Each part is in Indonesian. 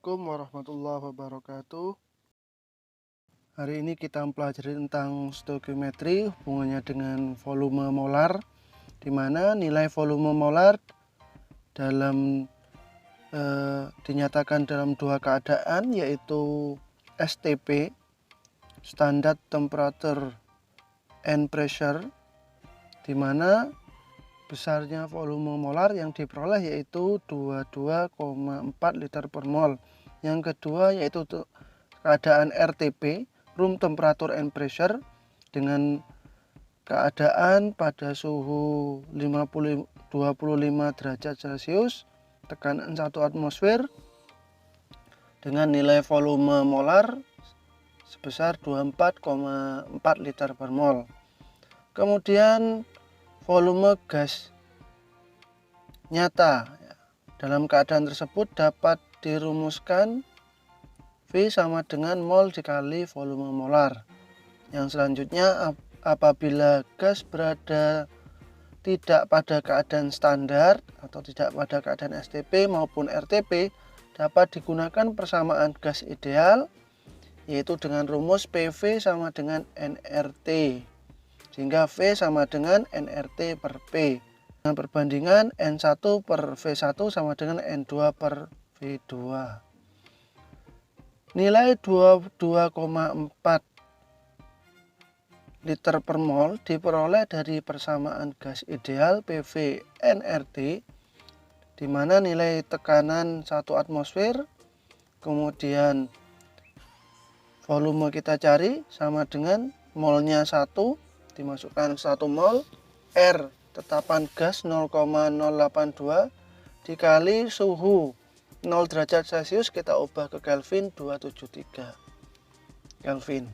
Assalamualaikum warahmatullahi wabarakatuh. Hari ini kita mempelajari tentang stoikiometri, hubungannya dengan volume molar, di mana nilai volume molar dinyatakan dalam dua keadaan, yaitu STP, Standard Temperature and Pressure, di mana besarnya volume molar yang diperoleh yaitu 22,4 liter per mol. Yang kedua yaitu keadaan RTP, Room Temperature and Pressure, dengan keadaan pada suhu 25 derajat Celcius, tekanan 1 atmosfer, dengan nilai volume molar sebesar 24,4 liter per mol. Kemudian volume gas nyata dalam keadaan tersebut dapat dirumuskan V sama dengan mol dikali volume molar. Yang selanjutnya, apabila gas berada tidak pada keadaan standar atau tidak pada keadaan STP maupun RTP, dapat digunakan persamaan gas ideal, yaitu dengan rumus PV sama dengan nRT, sehingga V sama dengan nRT per P. Dengan perbandingan N1 per V1 sama dengan N2 per V2. Nilai 22,4 liter per mol diperoleh dari persamaan gas ideal PV nRT, di mana nilai tekanan 1 atmosfer, kemudian volume kita cari sama dengan molnya 1, dimasukkan 1 mol, R tetapan gas 0,082 dikali suhu 0 derajat Celcius, kita ubah ke Kelvin 273 Kelvin,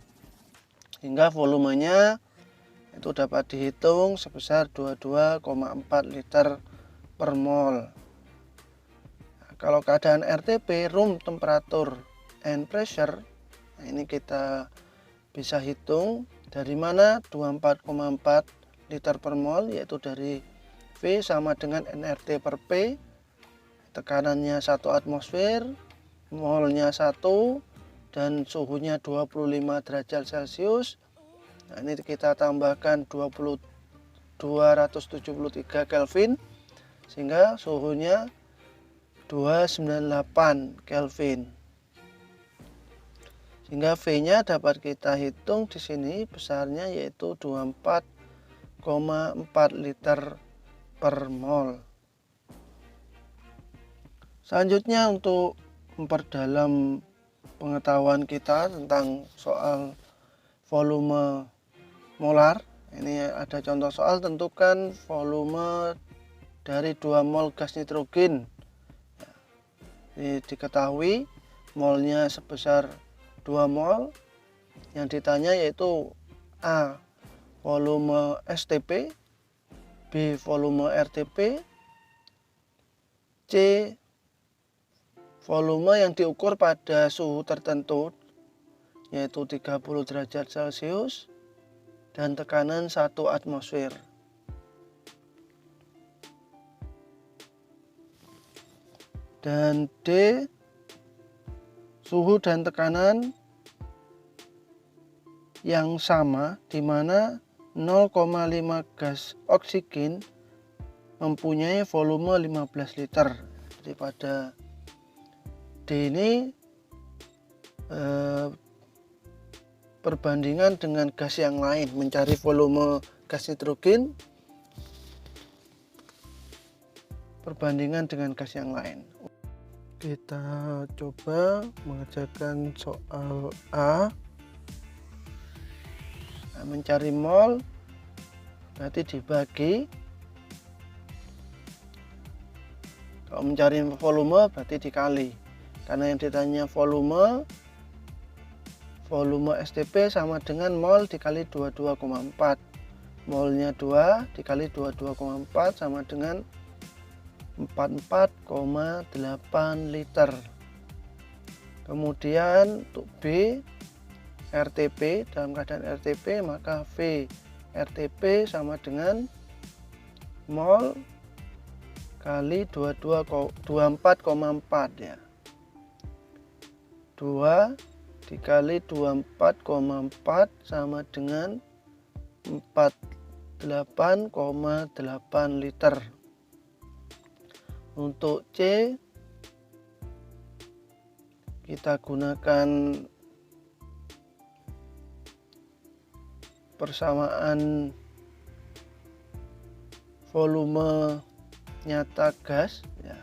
hingga volumenya itu dapat dihitung sebesar 22,4 liter per mol. Nah, kalau keadaan RTP, Room Temperature and Pressure, nah ini kita bisa hitung dari mana 24,4 liter per mol, yaitu dari V sama dengan nRT per P, tekanannya 1 atmosfer, molnya 1, dan suhunya 25 derajat Celcius. Nah, ini kita tambahkan 273 Kelvin, sehingga suhunya 298 Kelvin. Sehingga V-nya dapat kita hitung di sini besarnya yaitu 24,4 liter per mol. Selanjutnya, untuk memperdalam pengetahuan kita tentang soal volume molar, ini ada contoh soal, tentukan volume dari 2 mol gas nitrogen. Ini diketahui molnya sebesar 2 mol. Yang ditanya yaitu A, volume STP, B, volume RTP, C, volume yang diukur pada suhu tertentu yaitu 30 derajat Celcius dan tekanan 1 atmosfer. Dan D, suhu dan tekanan yang sama, di mana 0,5 gas oksigen mempunyai volume 15 liter. Jadi pada D ini perbandingan dengan gas yang lain, mencari volume gas nitrogen perbandingan dengan gas yang lain. Kita coba mengerjakan soal A. Nah, mencari mol berarti dibagi, kalau mencari volume berarti dikali, karena yang ditanya volume STP sama dengan mol dikali 22,4, molnya 2 dikali 22,4 sama dengan 44,8 liter. Kemudian untuk B, RTP, dalam keadaan RTP maka V RTP sama dengan mol kali 24,4 ya. 2 dikali 24,4 sama dengan 48,8 liter. Untuk C kita gunakan persamaan volume nyata gas ya.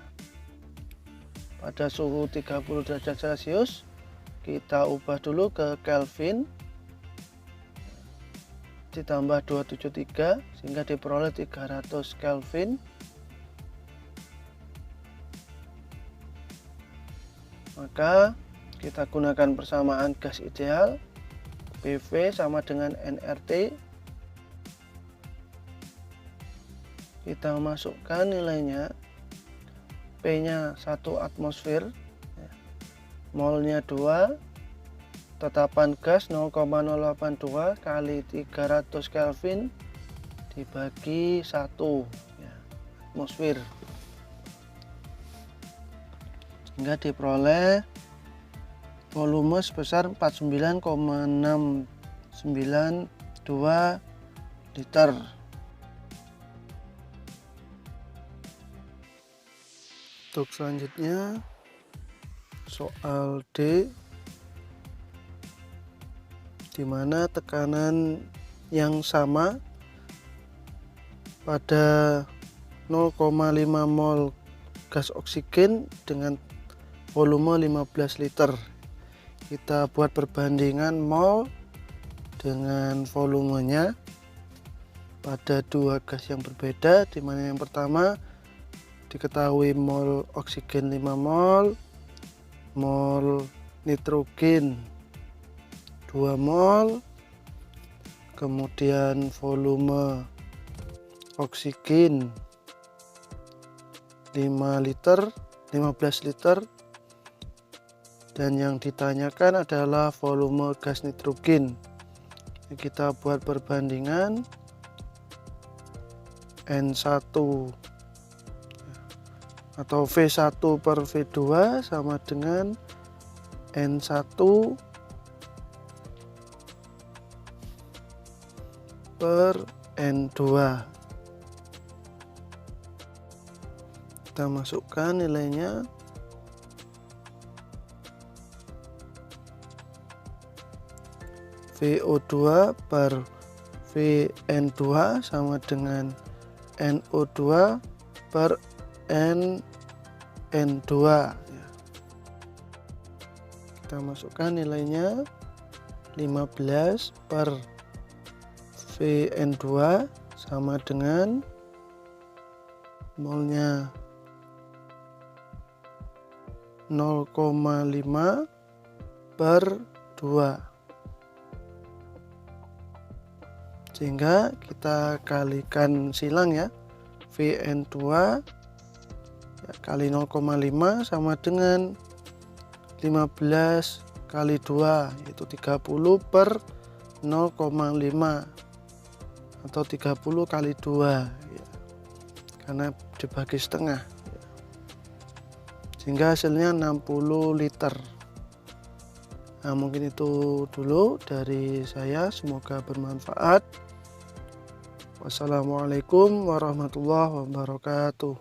Pada suhu 30 derajat Celcius kita ubah dulu ke Kelvin ditambah 273 sehingga diperoleh 300 Kelvin. Maka kita gunakan persamaan gas ideal, PV sama dengan nRT. Kita masukkan nilainya, P-nya 1 atmosfer, molnya 2, tetapan gas 0,082 kali 300 Kelvin dibagi 1 ya, atmosfer. Sehingga diperoleh volume sebesar 49,692 liter. Untuk selanjutnya soal D, di mana tekanan yang sama pada 0,5 mol gas oksigen dengan volume 15 liter. Kita buat perbandingan mol dengan volumenya pada dua gas yang berbeda, di mana yang pertama diketahui mol oksigen 5 mol, mol nitrogen 2 mol, kemudian volume oksigen 15 liter, dan yang ditanyakan adalah volume gas nitrogen. Kita buat perbandingan N1 atau V1 per V2 sama dengan N1 per N2. Kita masukkan nilainya, VO2 per VN2 sama dengan NO2 per NN2 ya. Kita masukkan nilainya 15 per VN2 sama dengan molnya 0,5 per 2, sehingga kita kalikan silang ya, VN2 ya, kali 0,5 sama dengan 15 kali 2 yaitu 30 per 0,5 atau 30 kali 2 ya, karena dibagi setengah ya. Sehingga hasilnya 60 liter. Nah, mungkin itu dulu dari saya, semoga bermanfaat. Wassalamualaikum warahmatullahi wabarakatuh.